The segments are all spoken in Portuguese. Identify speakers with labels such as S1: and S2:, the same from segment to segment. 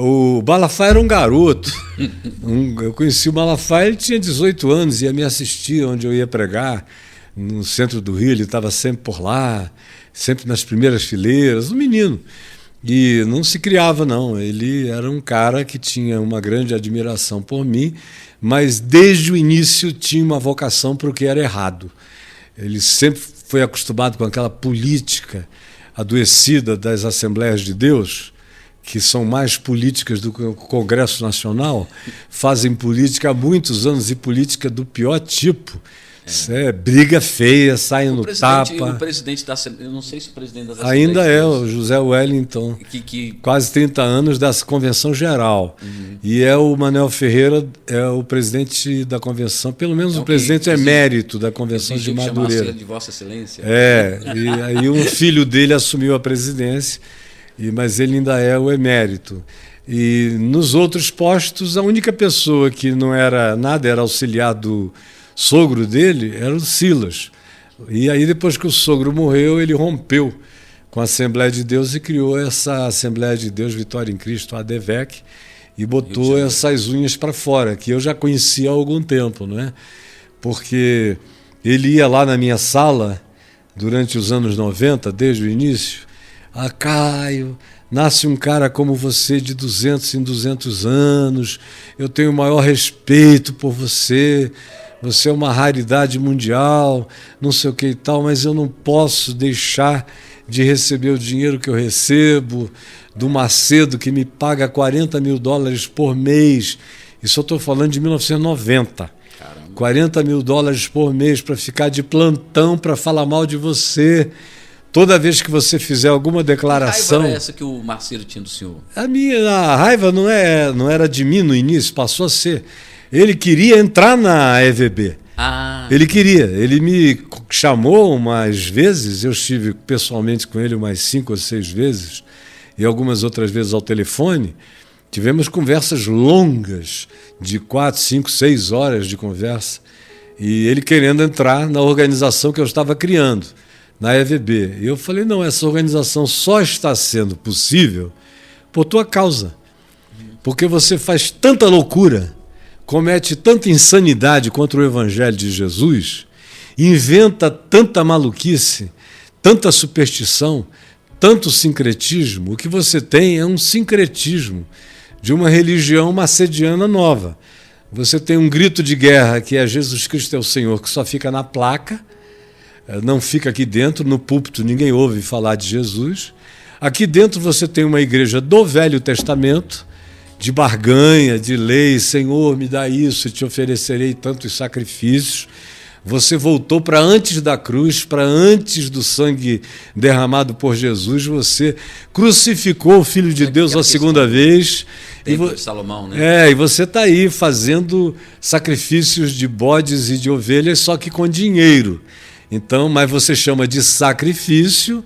S1: O Malafaia era um garoto. Eu conheci o Malafaia, ele tinha 18 anos, ia me assistir onde eu ia pregar, no centro do Rio, ele estava sempre por lá, sempre nas primeiras fileiras, um menino. E não se criava, não. Ele era um cara que tinha uma grande admiração por mim, mas desde o início tinha uma vocação para o que era errado. Ele sempre foi acostumado com aquela política adoecida das Assembleias de Deus, que são mais políticas do que o Congresso Nacional, fazem política há muitos anos e política do pior tipo. Briga feia, saem no tapa.
S2: O presidente da Assembleia, eu não sei se o presidente das
S1: Assembleias... Ainda é o José Wellington, quase 30 anos dessa Convenção Geral. E é o Manuel Ferreira, é o presidente da Convenção, pelo menos o presidente emérito da Convenção de Madureira.
S2: De Vossa Excelência.
S1: E aí um filho dele assumiu a presidência, mas ele ainda é o emérito. E nos outros postos, a única pessoa que não era nada, era auxiliar do sogro dele, era o Silas. E aí, depois que o sogro morreu, ele rompeu com a Assembleia de Deus e criou essa Assembleia de Deus Vitória em Cristo, a ADVEC, e botou essas unhas para fora, que eu já conhecia há algum tempo, não é? Porque ele ia lá na minha sala, durante os anos 90, desde o início, Caio, nasce um cara como você de 200 em 200 anos, eu tenho o maior respeito por você, você é uma raridade mundial, não sei o que e tal, mas eu não posso deixar de receber o dinheiro que eu recebo do Macedo, que me paga $40 mil por mês. Isso eu estou falando de 1990. Caramba. $40 mil por mês para ficar de plantão para falar mal de você. Toda vez que você fizer alguma declaração...
S2: Que raiva era essa que o Macedo tinha do senhor?
S1: A raiva não era de mim no início, passou a ser... Ele queria entrar na EVB. Ele queria. Ele me chamou umas vezes, eu estive pessoalmente com ele umas 5 ou 6 vezes, e algumas outras vezes ao telefone. Tivemos conversas longas, de 4, 5, 6 horas de conversa, e ele querendo entrar na organização que eu estava criando, na EVB. E eu falei, não, essa organização só está sendo possível por tua causa, porque você faz tanta loucura, comete tanta insanidade contra o Evangelho de Jesus, inventa tanta maluquice, tanta superstição, tanto sincretismo. O que você tem é um sincretismo de uma religião macediana nova. Você tem um grito de guerra que é Jesus Cristo é o Senhor, que só fica na placa, não fica aqui dentro, no púlpito ninguém ouve falar de Jesus. Aqui dentro você tem uma igreja do Velho Testamento, de barganha, de lei, Senhor, me dá isso, e te oferecerei tantos sacrifícios. Você voltou para antes da cruz, para antes do sangue derramado por Jesus, você crucificou o Filho de Deus a segunda vez.
S2: Templo de Salomão, né?
S1: E você está aí fazendo sacrifícios de bodes e de ovelhas, só que com dinheiro. Então, mas você chama de sacrifício,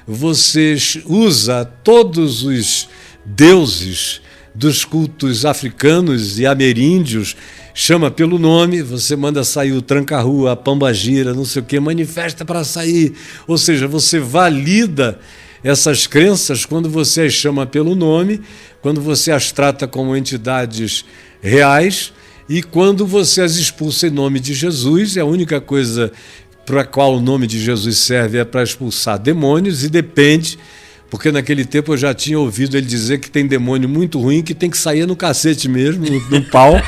S1: você usa todos os deuses dos cultos africanos e ameríndios, chama pelo nome, você manda sair o tranca-rua, a pombagira, não sei o que, manifesta para sair. Ou seja, você valida essas crenças quando você as chama pelo nome, quando você as trata como entidades reais e quando você as expulsa em nome de Jesus. A única coisa para a qual o nome de Jesus serve é para expulsar demônios, e depende, porque naquele tempo eu já tinha ouvido ele dizer que tem demônio muito ruim, que tem que sair no cacete mesmo, no pau.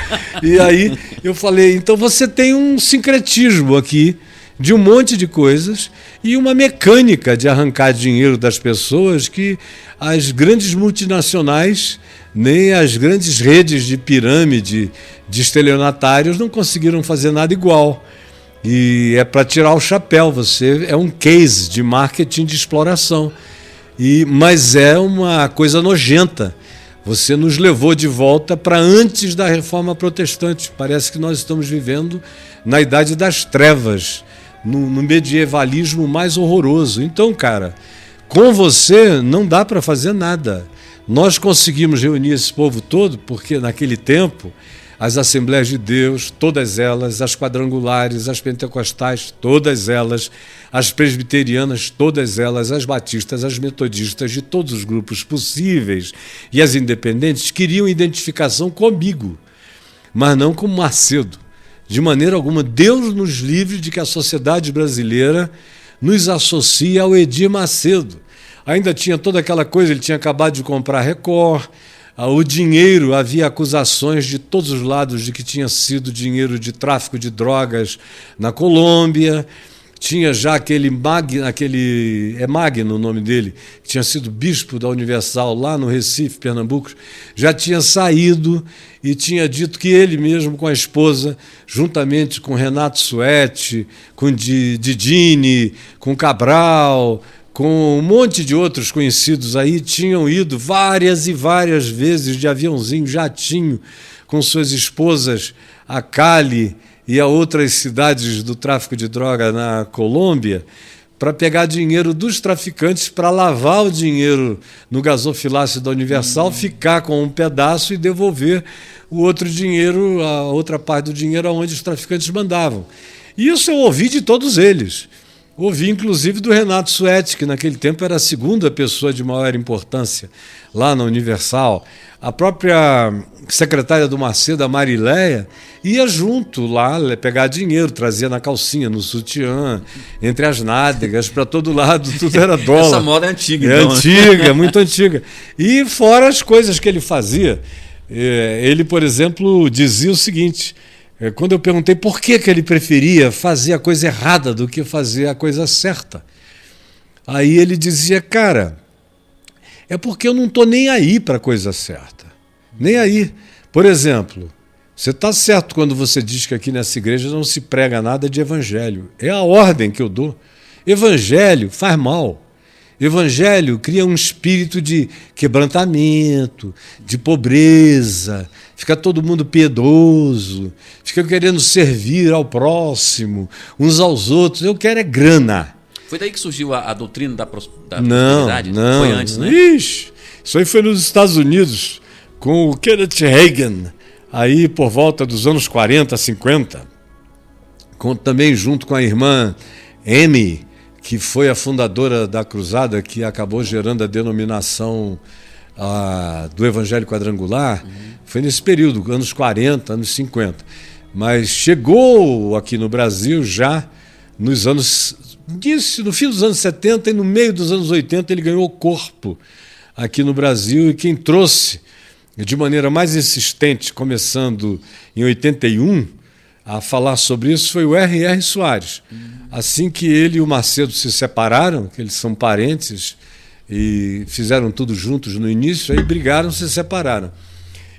S1: E aí eu falei, então você tem um sincretismo aqui de um monte de coisas e uma mecânica de arrancar dinheiro das pessoas que as grandes multinacionais, nem as grandes redes de pirâmide de estelionatários não conseguiram fazer nada igual. E é para tirar o chapéu, você é um case de marketing de exploração. Mas é uma coisa nojenta. Você nos levou de volta para antes da Reforma Protestante. Parece que nós estamos vivendo na Idade das Trevas, no medievalismo mais horroroso. Então, cara, com você não dá para fazer nada. Nós conseguimos reunir esse povo todo porque, naquele tempo, as Assembleias de Deus, todas elas, as quadrangulares, as pentecostais, todas elas, as presbiterianas, todas elas, as batistas, as metodistas, de todos os grupos possíveis e as independentes queriam identificação comigo, mas não com Macedo. De maneira alguma, Deus nos livre de que a sociedade brasileira nos associe ao Edir Macedo. Ainda tinha toda aquela coisa, ele tinha acabado de comprar a Record, o dinheiro, havia acusações de todos os lados de que tinha sido dinheiro de tráfico de drogas na Colômbia. Tinha já Magno o nome dele, que tinha sido bispo da Universal lá no Recife, Pernambuco, já tinha saído e tinha dito que ele mesmo com a esposa, juntamente com Renato Suete, com Didini, com Cabral, com um monte de outros conhecidos aí, tinham ido várias e várias vezes de aviãozinho, jatinho, com suas esposas a Cali e a outras cidades do tráfico de droga na Colômbia, para pegar dinheiro dos traficantes, para lavar o dinheiro no gasofilácio da Universal, ficar com um pedaço e devolver o outro dinheiro, a outra parte do dinheiro aonde os traficantes mandavam. E isso eu ouvi de todos eles. Ouvi, inclusive, do Renato Suete, que naquele tempo era a segunda pessoa de maior importância lá na Universal. A própria secretária do Macedo, a Marileia, ia junto lá pegar dinheiro, trazia na calcinha, no sutiã, entre as nádegas, para todo lado, tudo era dólar.
S2: Essa moda é antiga,
S1: então. É antiga, muito antiga. E fora as coisas que ele fazia. Ele, por exemplo, dizia o seguinte... Quando eu perguntei por que ele preferia fazer a coisa errada do que fazer a coisa certa, aí ele dizia, cara, é porque eu não estou nem aí para a coisa certa. Nem aí. Por exemplo, você está certo quando você diz que aqui nessa igreja não se prega nada de evangelho. É a ordem que eu dou. Evangelho faz mal. Evangelho cria um espírito de quebrantamento, de pobreza, fica todo mundo piedoso, fica querendo servir ao próximo, uns aos outros. Eu quero é grana.
S2: Foi daí que surgiu a doutrina da prosperidade?
S1: Não.
S2: Foi antes, né?
S1: Ixi, isso aí foi nos Estados Unidos, com o Kenneth Reagan, aí por volta dos anos 40, 50, também junto com a irmã Amy, que foi a fundadora da Cruzada, que acabou gerando a denominação do Evangelho Quadrangular. Foi nesse período, anos 40, anos 50. Mas chegou aqui no Brasil já no fim dos anos 70 e no meio dos anos 80 ele ganhou corpo aqui no Brasil, e quem trouxe de maneira mais insistente, começando em 81, a falar sobre isso foi o R.R. Soares. Assim que ele e o Macedo se separaram, que eles são parentes e fizeram tudo juntos no início, aí brigaram, se separaram.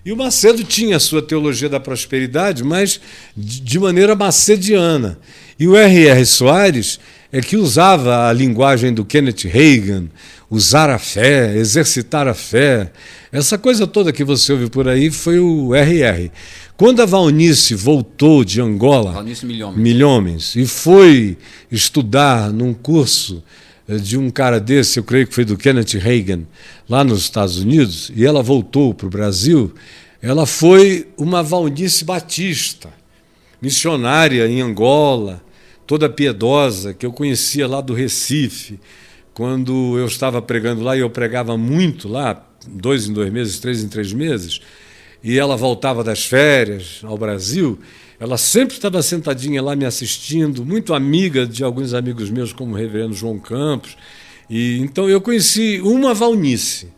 S1: E o Macedo tinha a sua teologia da prosperidade, mas de maneira macediana. E o R.R. Soares é que usava a linguagem do Kenneth Reagan, usar a fé, exercitar a fé. Essa coisa toda que você ouve por aí foi o R.R. Quando a Valnice voltou de Angola,
S2: Valnice
S1: Milhomens, e foi estudar num curso de um cara desse, eu creio que foi do Kenneth Reagan, lá nos Estados Unidos, e ela voltou para o Brasil, ela foi uma Valnice Batista, missionária em Angola, toda piedosa, que eu conhecia lá do Recife, quando eu estava pregando lá, e eu pregava muito lá, 2 em 2 meses, 3 em 3 meses, e ela voltava das férias ao Brasil, ela sempre estava sentadinha lá me assistindo, muito amiga de alguns amigos meus, como o reverendo João Campos. E então eu conheci uma Valnice,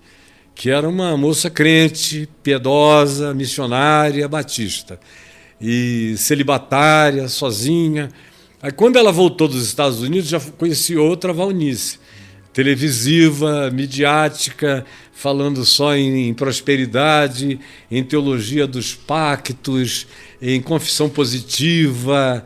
S1: que era uma moça crente, piedosa, missionária, batista, e celibatária, sozinha. Aí quando ela voltou dos Estados Unidos, já conheci outra Valnice, televisiva, midiática, falando só em prosperidade, em teologia dos pactos, em confissão positiva,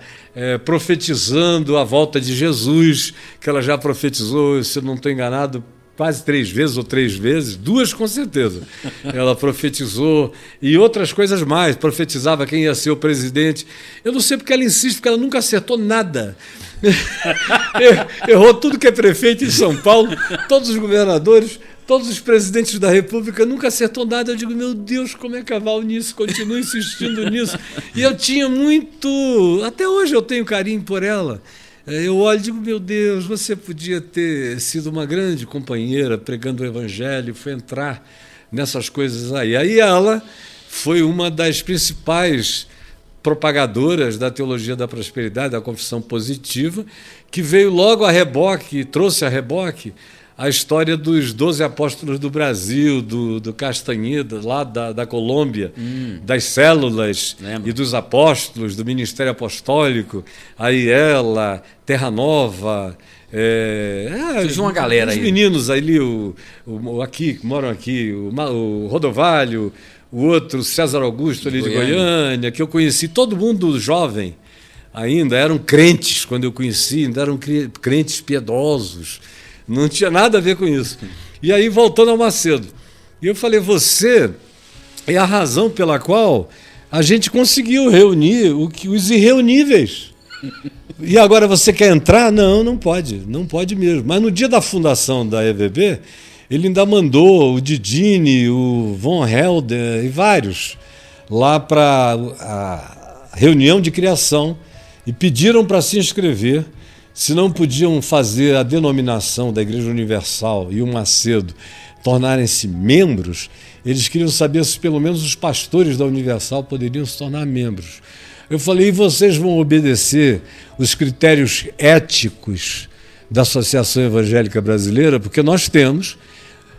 S1: profetizando a volta de Jesus, que ela já profetizou, se eu não estou enganado, quase 3 vezes ou 3 vezes, 2 com certeza. Ela profetizou e outras coisas mais, profetizava quem ia ser o presidente. Eu não sei porque ela insiste, porque ela nunca acertou nada. Errou tudo que é prefeito em São Paulo, todos os governadores, todos os presidentes da República, nunca acertou nada. Eu digo, meu Deus, como é que a Valnice continua insistindo nisso? E eu tinha muito... Até hoje eu tenho carinho por ela. Eu olho e digo, meu Deus, você podia ter sido uma grande companheira pregando o Evangelho, foi entrar nessas coisas aí. Aí ela foi uma das principais propagadoras da teologia da prosperidade, da confissão positiva, que veio logo a reboque, trouxe a reboque a história dos 12 apóstolos do Brasil, do Castanheda, lá da Colômbia, das células e dos apóstolos, do ministério apostólico, aí ela, Terra Nova...
S2: Surgiu uma galera
S1: aí. Os meninos ali, aqui, que moram aqui, o Rodovalho, o outro, César Augusto ali de Goiânia, que eu conheci, todo mundo jovem ainda, eram crentes quando eu conheci, ainda eram crentes piedosos, não tinha nada a ver com isso. E aí, voltando ao Macedo, eu falei, você é a razão pela qual a gente conseguiu reunir os irreuníveis. E agora você quer entrar? Não, não pode mesmo. Mas no dia da fundação da EVB, ele ainda mandou o Didini, o Von Helder e vários lá para a reunião de criação e pediram para se inscrever. Se não podiam fazer a denominação da Igreja Universal e o Macedo tornarem-se membros, eles queriam saber se pelo menos os pastores da Universal poderiam se tornar membros. Eu falei, e vocês vão obedecer os critérios éticos da Associação Evangélica Brasileira? Porque nós temos,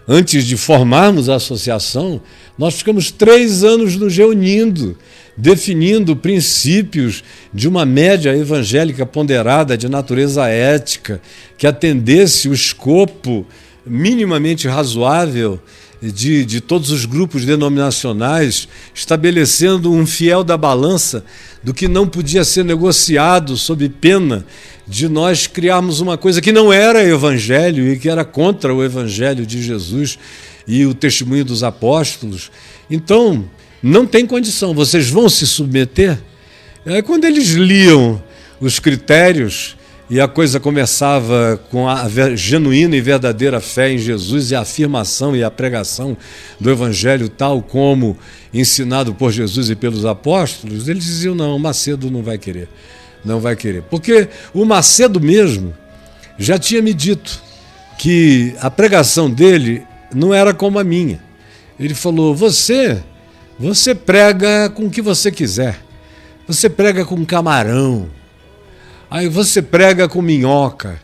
S1: antes de formarmos a associação, nós ficamos 3 anos nos reunindo, definindo princípios de uma média evangélica ponderada de natureza ética, que atendesse o escopo minimamente razoável de todos os grupos denominacionais, estabelecendo um fiel da balança do que não podia ser negociado sob pena de nós criarmos uma coisa que não era evangelho e que era contra o evangelho de Jesus e o testemunho dos apóstolos. Então, não tem condição, vocês vão se submeter? Quando eles liam os critérios e a coisa começava com a genuína e verdadeira fé em Jesus e a afirmação e a pregação do Evangelho tal como ensinado por Jesus e pelos apóstolos, eles diziam, não, o Macedo não vai querer. Não vai querer. Porque o Macedo mesmo já tinha me dito que a pregação dele não era como a minha. Ele falou, você prega com o que você quiser. Você prega com camarão. Aí você prega com minhoca,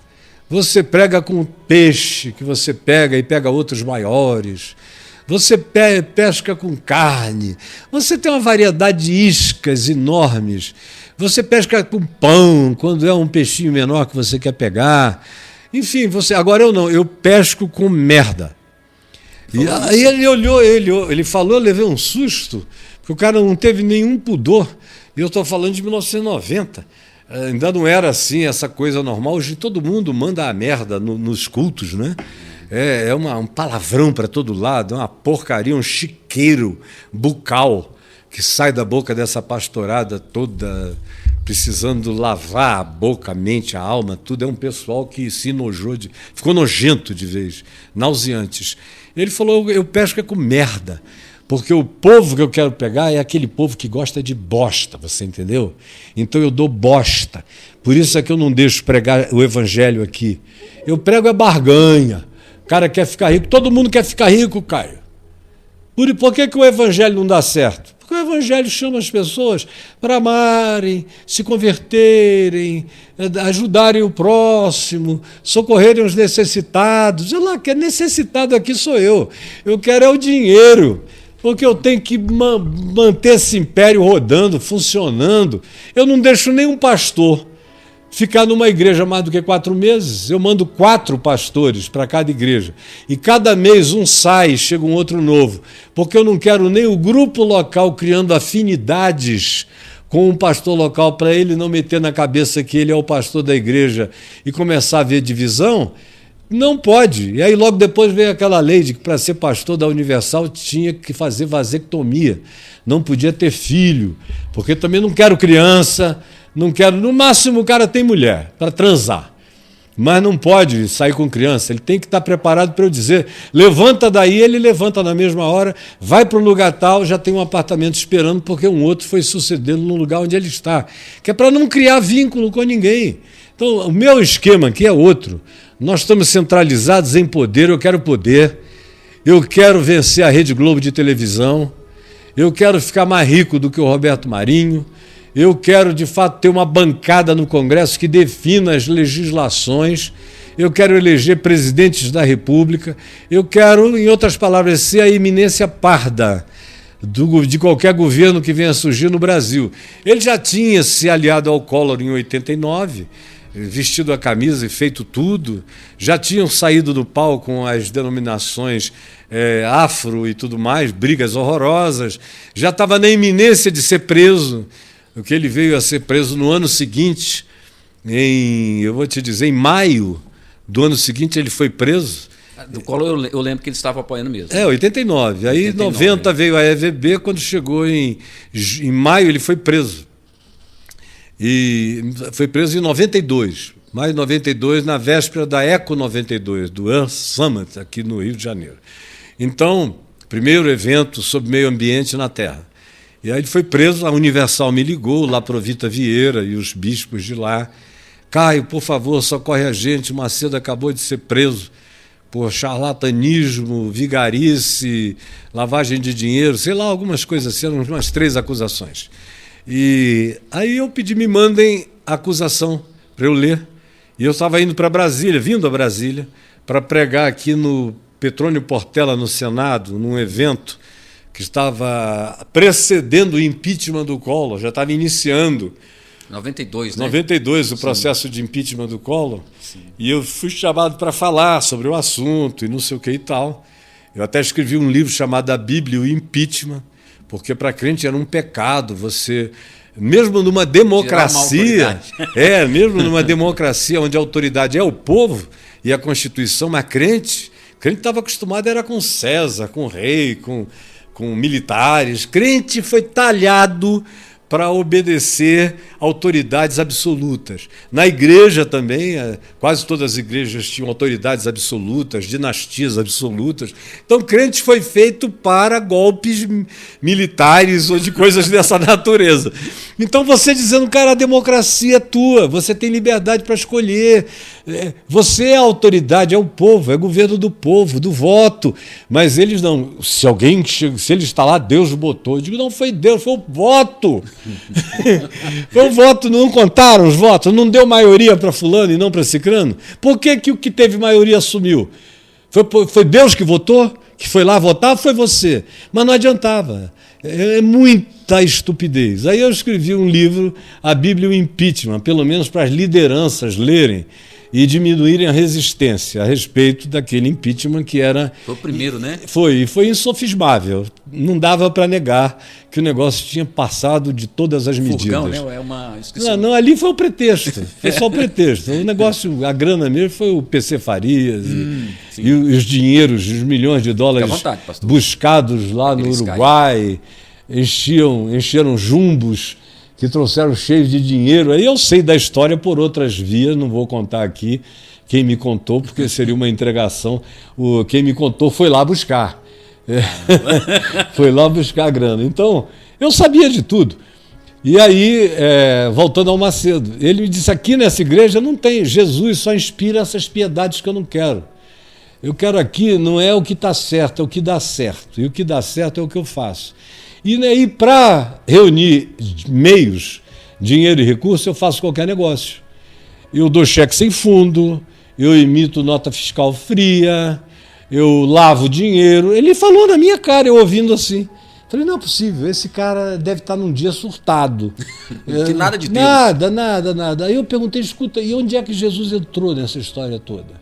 S1: você prega com peixe, que você pega e pega outros maiores, você pesca com carne, você tem uma variedade de iscas enormes, você pesca com pão, quando é um peixinho menor que você quer pegar. Enfim, agora eu não, eu pesco com merda. E aí ele olhou, ele falou, eu levei um susto, porque o cara não teve nenhum pudor, e eu estou falando de 1990. Ainda não era assim essa coisa normal. Hoje todo mundo manda a merda nos cultos, né? É um palavrão para todo lado, é uma porcaria, um chiqueiro bucal que sai da boca dessa pastorada toda, precisando lavar a boca, a mente, a alma, tudo. É um pessoal que se enojou, ficou nojento de vez, nauseantes. Ele falou, eu pesco com merda. Porque o povo que eu quero pegar é aquele povo que gosta de bosta, você entendeu? Então eu dou bosta. Por isso é que eu não deixo pregar o evangelho aqui. Eu prego a barganha. O cara quer ficar rico. Todo mundo quer ficar rico, Caio. Por que o evangelho não dá certo? Porque o evangelho chama as pessoas para amarem, se converterem, ajudarem o próximo, socorrerem os necessitados. Sei lá, que é necessitado aqui sou eu. Eu quero é o dinheiro. Porque eu tenho que manter esse império rodando, funcionando. Eu não deixo nenhum pastor ficar numa igreja mais do que 4 meses. Eu mando 4 pastores para cada igreja. E cada mês um sai, chega um outro novo. Porque eu não quero nem o grupo local criando afinidades com um pastor local para ele não meter na cabeça que ele é o pastor da igreja e começar a ver divisão. Não pode. E aí logo depois veio aquela lei de que para ser pastor da Universal tinha que fazer vasectomia. Não podia ter filho, porque também não quero criança, não quero... No máximo o cara tem mulher para transar. mas não pode sair com criança. Ele tem que estar preparado para eu dizer, levanta daí, ele levanta na mesma hora, vai para o lugar tal, já tem um apartamento esperando, porque um outro foi sucedê-lo no lugar onde ele está. Que é para não criar vínculo com ninguém. Então, o meu esquema aqui é outro. Nós estamos centralizados em poder, eu quero poder, eu quero vencer a Rede Globo de televisão, eu quero ficar mais rico do que o Roberto Marinho, eu quero, de fato, ter uma bancada no Congresso que defina as legislações, eu quero eleger presidentes da República, eu quero, em outras palavras, ser a eminência parda de qualquer governo que venha surgir no Brasil. Ele já tinha se aliado ao Collor em 89, vestido a camisa e feito tudo, já tinham saído do pau com as denominações afro e tudo mais, brigas horrorosas, já estava na iminência de ser preso, o que ele veio a ser preso no ano seguinte, eu vou te dizer, em maio do ano seguinte ele foi preso.
S2: Do Collor eu lembro que ele estava apoiando mesmo.
S1: 89. Aí em 90 veio a EVB, quando chegou em maio ele foi preso. E foi preso em 92, maio de 92, na véspera da Eco 92, do Earth Summit, aqui no Rio de Janeiro. Então, primeiro evento sobre meio ambiente na Terra. E aí ele foi preso, a Universal me ligou, lá Provita Vieira e os bispos de lá. Caio, por favor, socorre a gente, Macedo acabou de ser preso por charlatanismo, vigarice, lavagem de dinheiro, sei lá, algumas coisas assim, eram umas 3 acusações. E aí eu pedi, me mandem a acusação para eu ler. E eu estava indo para Brasília, vindo a Brasília, para pregar aqui no Petrônio Portela, no Senado, num evento que estava precedendo o impeachment do Collor, já estava iniciando.
S2: 92, né?
S1: 92, o processo de impeachment do Collor. Sim. E eu fui chamado para falar sobre o assunto e não sei o que e tal. Eu até escrevi um livro chamado A Bíblia e o Impeachment, porque para crente era um pecado você, mesmo numa democracia, mesmo numa democracia onde a autoridade é o povo e a Constituição, mas crente estava acostumado era com César, com rei, com militares. Crente foi talhado para obedecer autoridades absolutas. Na igreja também, quase todas as igrejas tinham autoridades absolutas, dinastias absolutas. Então, crente foi feito para golpes militares ou de coisas dessa natureza. Então, você dizendo, cara, a democracia é tua, você tem liberdade para escolher, você é a autoridade, é o povo, é o governo do povo, do voto. Mas eles não, se ele está lá, Deus botou. Eu digo, não foi Deus, foi o voto. Foi o voto, não contaram os votos, não deu maioria para fulano e não para cicrano. Por que o que teve maioria assumiu? Foi Deus que votou? Que foi lá votar? Foi você. Mas não adiantava. É muita estupidez. Aí eu escrevi um livro, A Bíblia e o Impeachment, pelo menos para as lideranças lerem e diminuírem a resistência a respeito daquele impeachment que era...
S2: Foi o primeiro, né?
S1: Foi insofismável. Não dava para negar que o negócio tinha passado de todas as medidas.
S2: Furgão, né?
S1: Não, ali foi o pretexto. Foi só o pretexto. O negócio, a grana mesmo foi o PC Farias e os dinheiros, os milhões de dólares
S2: vontade,
S1: buscados lá no Uruguai, encheram jumbos que trouxeram cheios de dinheiro. Aí eu sei da história por outras vias, não vou contar aqui quem me contou, porque seria uma entregação. Quem me contou foi lá buscar. Foi lá buscar a grana. Então, eu sabia de tudo. E aí, voltando ao Macedo, ele me disse, aqui nessa igreja não tem, Jesus só inspira essas piedades que eu não quero. Eu quero aqui, não é o que está certo, é o que dá certo. E o que dá certo é o que eu faço. E para reunir meios, dinheiro e recursos, eu faço qualquer negócio. Eu dou cheque sem fundo, eu emito nota fiscal fria, eu lavo dinheiro. Ele falou na minha cara, eu ouvindo assim. Falei, não é possível, esse cara deve estar num dia surtado.
S2: De nada de Deus.
S1: Nada. Aí eu perguntei, escuta, e onde é que Jesus entrou nessa história toda?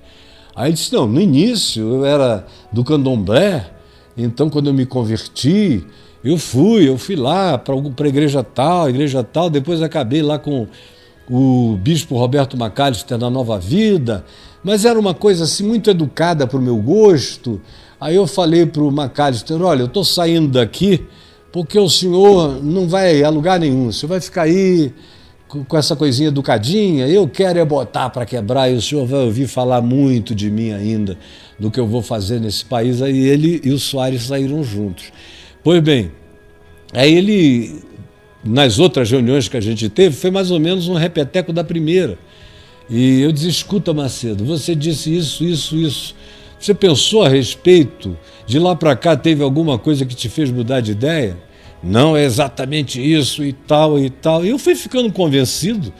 S1: Aí ele disse, não, no início eu era do candomblé, então quando eu me converti, eu fui lá para a igreja tal, depois acabei lá com o bispo Roberto McAllister na Nova Vida, mas era uma coisa assim muito educada para o meu gosto. Aí eu falei para o McAllister, olha, eu estou saindo daqui porque o senhor não vai a lugar nenhum, o senhor vai ficar aí com essa coisinha educadinha, eu quero é botar para quebrar, e o senhor vai ouvir falar muito de mim ainda, do que eu vou fazer nesse país. Aí ele e o Soares saíram juntos. Pois bem, aí ele, nas outras reuniões que a gente teve, foi mais ou menos um repeteco da primeira. E eu disse, escuta, Macedo, você disse isso, isso, isso. Você pensou a respeito? De lá para cá teve alguma coisa que te fez mudar de ideia? Não é exatamente isso e tal e tal. E eu fui ficando convencido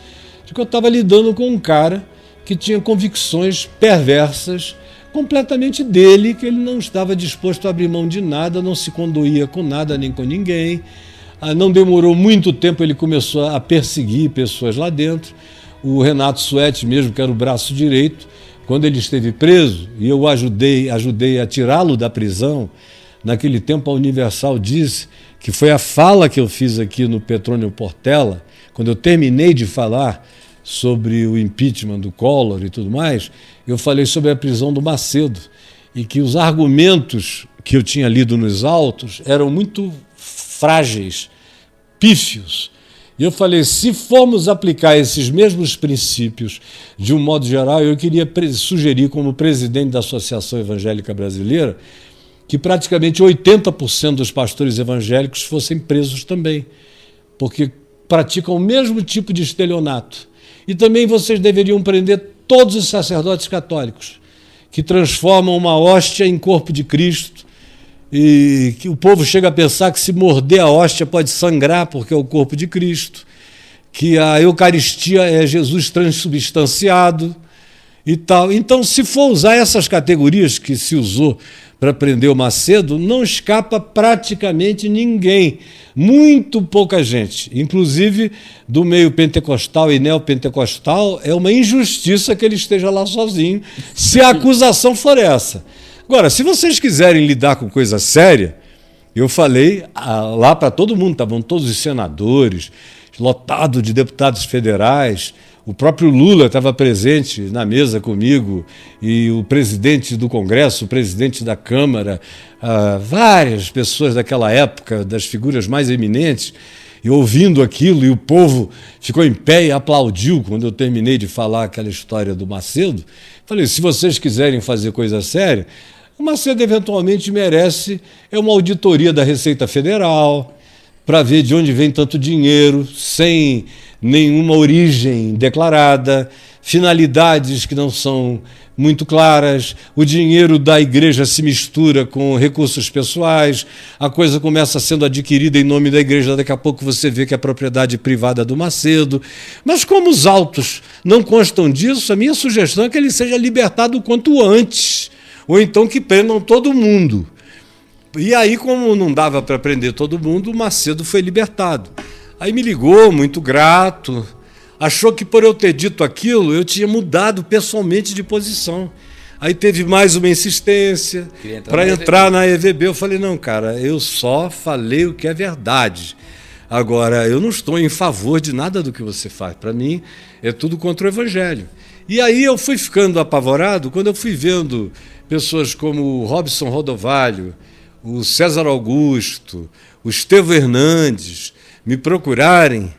S1: de que eu estava lidando com um cara que tinha convicções perversas, completamente dele, que ele não estava disposto a abrir mão de nada, não se condoía com nada nem com ninguém. Não demorou muito tempo, ele começou a perseguir pessoas lá dentro. O Renato Suete mesmo, que era o braço direito, quando ele esteve preso, e eu ajudei a tirá-lo da prisão, naquele tempo a Universal disse que foi a fala que eu fiz aqui no Petrônio Portela, quando eu terminei de falar sobre o impeachment do Collor e tudo mais, eu falei sobre a prisão do Macedo, e que os argumentos que eu tinha lido nos autos eram muito frágeis, pífios. E eu falei, se formos aplicar esses mesmos princípios de um modo geral, eu queria sugerir como presidente da Associação Evangélica Brasileira que praticamente 80% dos pastores evangélicos fossem presos também, porque praticam o mesmo tipo de estelionato. E também vocês deveriam prender todos os sacerdotes católicos, que transformam uma hóstia em corpo de Cristo, e que o povo chega a pensar que se morder a hóstia pode sangrar porque é o corpo de Cristo, que a Eucaristia é Jesus transubstanciado e tal. Então, se for usar essas categorias que se usou para prender o Macedo, não escapa praticamente ninguém, muito pouca gente, inclusive do meio pentecostal e neopentecostal. É uma injustiça que ele esteja lá sozinho, se a acusação for essa. Agora, se vocês quiserem lidar com coisa séria, eu falei lá para todo mundo, estavam todos os senadores, lotado de deputados federais, o próprio Lula estava presente na mesa comigo, e o presidente do Congresso, o presidente da Câmara, várias pessoas daquela época, das figuras mais eminentes, e ouvindo aquilo, e o povo ficou em pé e aplaudiu quando eu terminei de falar aquela história do Macedo. Falei, se vocês quiserem fazer coisa séria, o Macedo eventualmente merece uma auditoria da Receita Federal, para ver de onde vem tanto dinheiro, sem nenhuma origem declarada, finalidades que não são muito claras, o dinheiro da igreja se mistura com recursos pessoais, a coisa começa sendo adquirida em nome da igreja, daqui a pouco você vê que é propriedade privada do Macedo. Mas como os autos não constam disso, a minha sugestão é que ele seja libertado o quanto antes, ou então que prendam todo mundo. E aí, como não dava para prender todo mundo, o Macedo foi libertado. Aí me ligou, muito grato, achou que por eu ter dito aquilo, eu tinha mudado pessoalmente de posição. Aí teve mais uma insistência para entrar na EVB. Eu falei, não, cara, eu só falei o que é verdade. Agora, eu não estou em favor de nada do que você faz. Para mim, é tudo contra o Evangelho. E aí eu fui ficando apavorado quando eu fui vendo pessoas como o Robson Rodovalho, o César Augusto, o Estevão Hernandes me procurarem,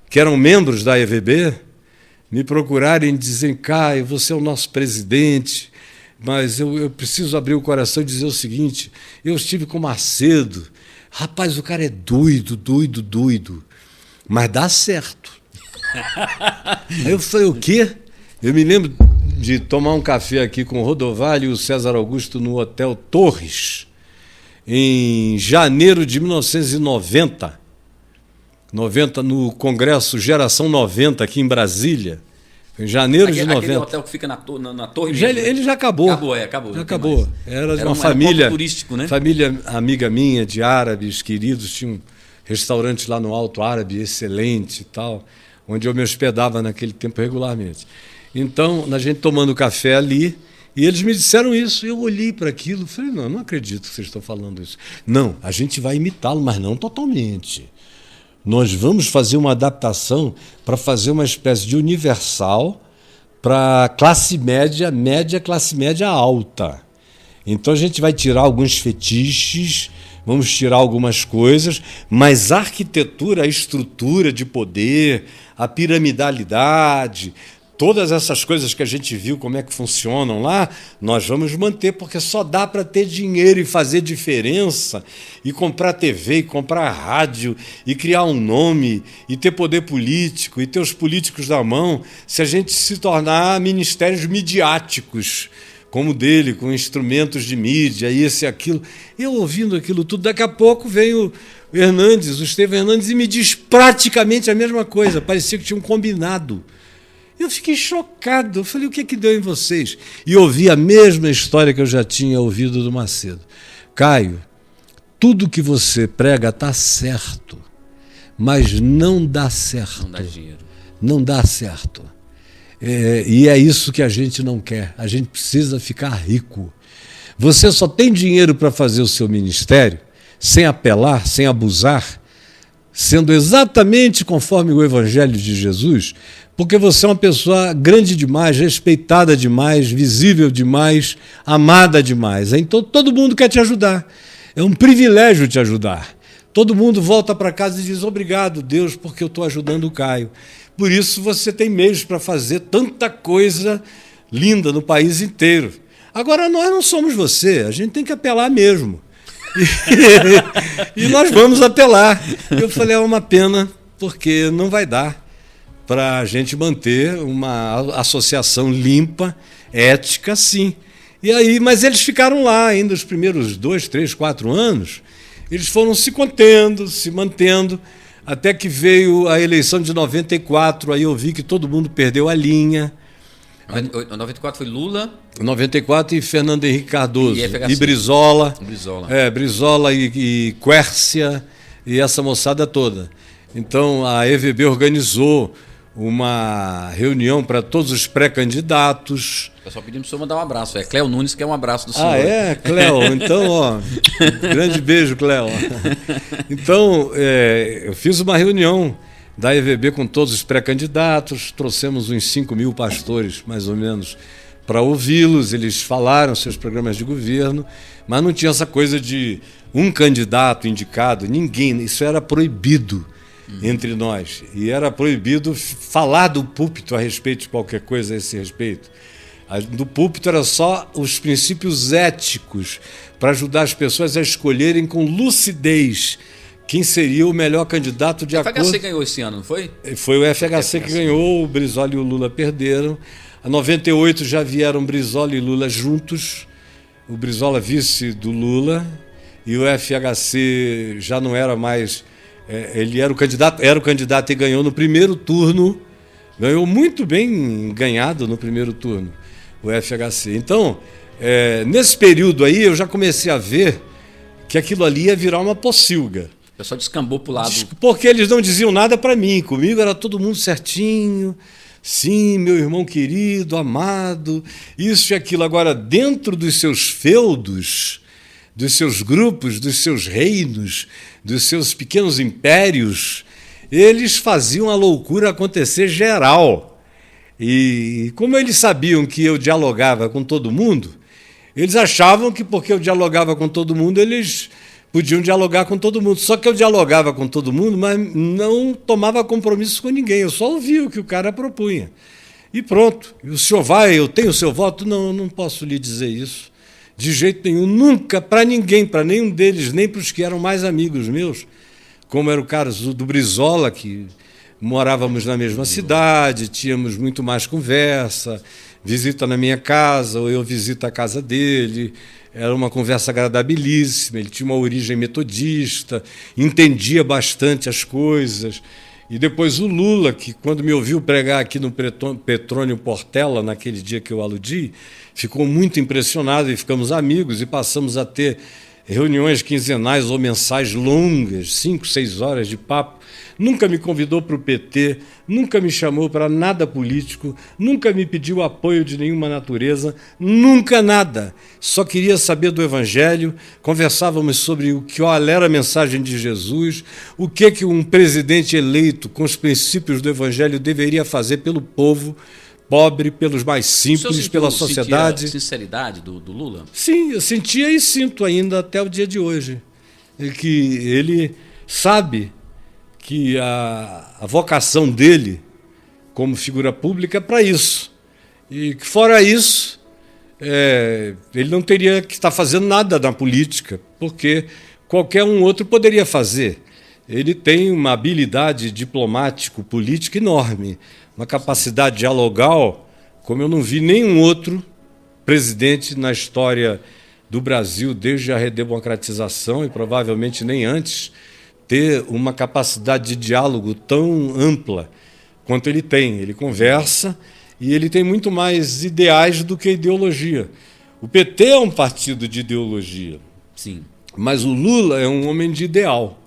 S1: que eram membros da EVB, me procurarem e dizerem, Caio, você é o nosso presidente, mas eu preciso abrir o coração e dizer o seguinte, eu estive com o Macedo, rapaz, o cara é doido, mas dá certo. Aí eu falei, o quê? Eu me lembro de tomar um café aqui com o Rodovalho e o César Augusto no Hotel Torres, em janeiro de 1990, no Congresso Geração 90, aqui em Brasília, em janeiro de 90.
S2: Aquele hotel que fica na torre
S1: já, mesmo, ele já acabou.
S2: Acabou.
S1: Já acabou. Era de uma família, turístico, né? Família amiga minha, de árabes queridos, tinha um restaurante lá no Alto Árabe, excelente e tal, onde eu me hospedava naquele tempo regularmente. Então, a gente tomando café ali, e eles me disseram isso, eu olhei para aquilo e falei, não acredito que vocês estão falando isso. Não, a gente vai imitá-lo, mas não totalmente. Nós vamos fazer uma adaptação para fazer uma espécie de universal para classe média, classe média alta. Então a gente vai tirar alguns fetiches, vamos tirar algumas coisas, mas a arquitetura, a estrutura de poder, a piramidalidade, todas essas coisas que a gente viu como é que funcionam lá, nós vamos manter, porque só dá para ter dinheiro e fazer diferença, e comprar TV, e comprar rádio, e criar um nome, e ter poder político, e ter os políticos na mão, se a gente se tornar ministérios midiáticos, como o dele, com instrumentos de mídia, isso e aquilo. Eu ouvindo aquilo tudo, daqui a pouco vem o Estevão Hernandes, e me diz praticamente a mesma coisa, parecia que tinham combinado. Eu fiquei chocado, eu falei, o que deu em vocês? E ouvi a mesma história que eu já tinha ouvido do Macedo. Caio, tudo que você prega está certo, mas não dá certo.
S2: Não dá dinheiro.
S1: Não dá certo. E é isso que a gente não quer, a gente precisa ficar rico. Você só tem dinheiro para fazer o seu ministério, sem apelar, sem abusar, sendo exatamente conforme o Evangelho de Jesus, porque você é uma pessoa grande demais, respeitada demais, visível demais, amada demais. Então todo mundo quer te ajudar. É um privilégio te ajudar. Todo mundo volta para casa e diz, obrigado, Deus, porque eu estou ajudando o Caio. Por isso você tem meios para fazer tanta coisa linda no país inteiro. Agora, nós não somos você, a gente tem que apelar mesmo. E nós vamos apelar. Eu falei, é uma pena, porque não vai dar para a gente manter uma associação limpa, ética, sim. E aí, mas eles ficaram lá ainda os primeiros 2, 3, 4 anos, eles foram se contendo, se mantendo, até que veio a eleição de 94, aí eu vi que todo mundo perdeu a linha.
S2: 94 foi Lula?
S1: 94 e Fernando Henrique Cardoso.
S2: E
S1: Brizola.
S2: Brizola.
S1: Brizola e Quércia e essa moçada toda. Então a EVB organizou uma reunião para todos os pré-candidatos.
S2: Eu só pedi para o senhor mandar um abraço. É Cléo Nunes, que é um abraço do senhor.
S1: Ah, é? Cléo. Então, ó, grande beijo, Cléo. Então, eu fiz uma reunião da EVB com todos os pré-candidatos, trouxemos uns 5.000 pastores, mais ou menos, para ouvi-los. Eles falaram seus programas de governo, mas não tinha essa coisa de um candidato indicado, ninguém, isso era proibido entre nós. E era proibido falar do púlpito a respeito de qualquer coisa a esse respeito. Do púlpito era só os princípios éticos para ajudar as pessoas a escolherem com lucidez quem seria o melhor candidato de acordo...
S2: O FHC ganhou esse ano, não foi?
S1: Foi o FHC que ganhou, o Brizola e o Lula perderam. Em 98 já vieram Brizola e Lula juntos, o Brizola vice do Lula, e o FHC já não era mais... ele era o candidato e ganhou no primeiro turno, ganhou muito bem ganhado no primeiro turno, o FHC. Então, nesse período aí, eu já comecei a ver que aquilo ali ia virar uma pocilga.
S2: O pessoal descambou para o lado...
S1: Porque eles não diziam nada para mim. Comigo era todo mundo certinho. Sim, meu irmão querido, amado, isso e aquilo. Agora, dentro dos seus feudos, dos seus grupos, dos seus reinos, dos seus pequenos impérios, eles faziam a loucura acontecer geral. E como eles sabiam que eu dialogava com todo mundo, eles achavam que porque eu dialogava com todo mundo, eles podiam dialogar com todo mundo. Só que eu dialogava com todo mundo, mas não tomava compromisso com ninguém. Eu só ouvia o que o cara propunha. E pronto. E o senhor vai, eu tenho o seu voto? Não, não posso lhe dizer isso. De jeito nenhum, nunca, para ninguém, para nenhum deles, nem para os que eram mais amigos meus, como era o caso do Brizola, que morávamos na mesma cidade, tínhamos muito mais conversa, visita na minha casa, ou eu visito a casa dele, era uma conversa agradabilíssima, ele tinha uma origem metodista, entendia bastante as coisas. E depois o Lula, que quando me ouviu pregar aqui no Petrônio Portela, naquele dia que eu aludi, ficou muito impressionado e ficamos amigos e passamos a ter reuniões quinzenais ou mensais longas, 5, 6 horas de papo. Nunca me convidou para o PT, nunca me chamou para nada político, nunca me pediu apoio de nenhuma natureza, nunca nada. Só queria saber do Evangelho, conversávamos sobre qual era a mensagem de Jesus, o que um presidente eleito com os princípios do Evangelho deveria fazer pelo povo pobre, pelos mais simples, pela sociedade.
S2: Sentia sinceridade do Lula?
S1: Sim, eu sentia e sinto ainda até o dia de hoje. que ele sabe que a vocação dele como figura pública é para isso. E que, fora isso, ele não teria que estar fazendo nada na política, porque qualquer um outro poderia fazer. Ele tem uma habilidade diplomático-política enorme, uma capacidade dialogal, como eu não vi nenhum outro presidente na história do Brasil, desde a redemocratização, e provavelmente nem antes, ter uma capacidade de diálogo tão ampla quanto ele tem. Ele conversa e ele tem muito mais ideais do que ideologia. O PT é um partido de ideologia,
S2: Sim.
S1: mas o Lula é um homem de ideal.